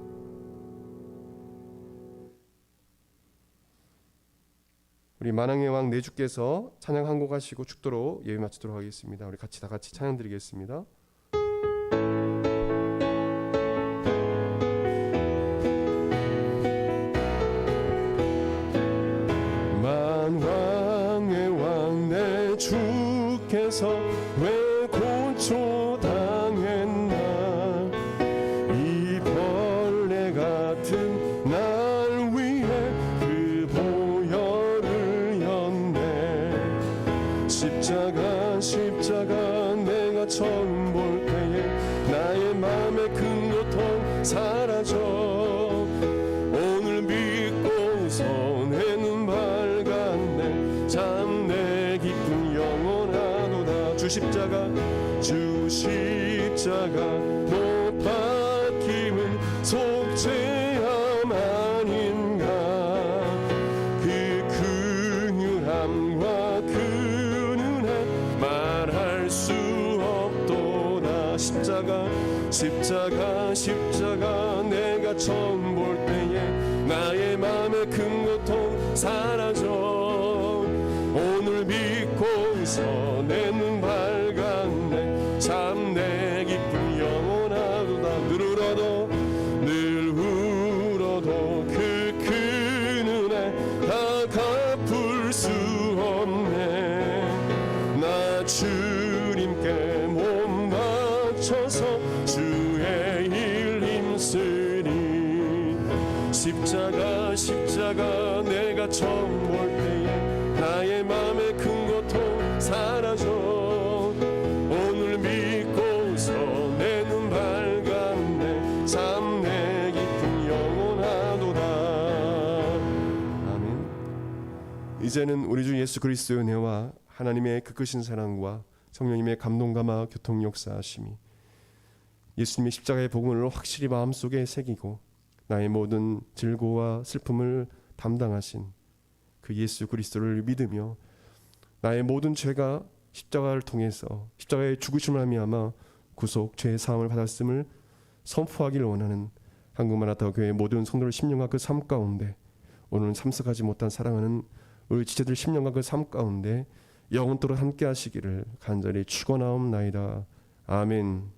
우리 만왕의 왕 내주께서 찬양 한 곡 하시고 축도로 예배 마치도록 하겠습니다. 우리 다 같이 찬양 드리겠습니다. 만왕의 왕 내주께서 왜 고초당했나, 이 벌레 같은 날 위해 그 보혈을 였네. 십자가 내가 처음 볼 때에 나의 맘의 큰 고통 사라져. 오늘 믿고서 내 눈 밝았네. 참 내 기쁨 영원하도다. 주 십자가 못 박힘은 속죄함 아닌가. 그 긍휼함과 그 은혜 말할 수 없도다. 십자가 내가 처음 볼 때에 나의 맘의 큰 고통 사라져. 오늘 믿고서 내 눈 밝았네. 참 내 기쁨 영원하도다. 늘 울어도 그 큰 은혜 다 갚을 수 없네. 나 주님께 몸 바쳐서 주의 일 힘쓰니. 십자가 내가 처음 볼 때에 나의 맘의 큰 고통 사라져. 오늘 믿고서 내 눈 밝았네. 참 내 기쁨 영원하도다. 아멘. 이제는 우리 주 예수 그리스도의 은혜와 하나님의 그 크신 사랑과 성령님의 감동감화 교통 역사하심이 예수님의 십자가의 복음을 확실히 마음속에 새기고 나의 모든 질고와 슬픔을 담당하신 그 예수 그리스도를 믿으며 나의 모든 죄가 십자가를 통해서 십자가의 죽으심을 하미암아 구속 죄의 사함을 받았음을 선포하기를 원하는 한국마라타교회 모든 성도들 10년간 그 삶 가운데 오늘은 참석하지 못한 사랑하는 우리 지체들 10년간 그 삶 가운데 영원토록 함께 하시기를 간절히 축원하옵나이다. 아멘.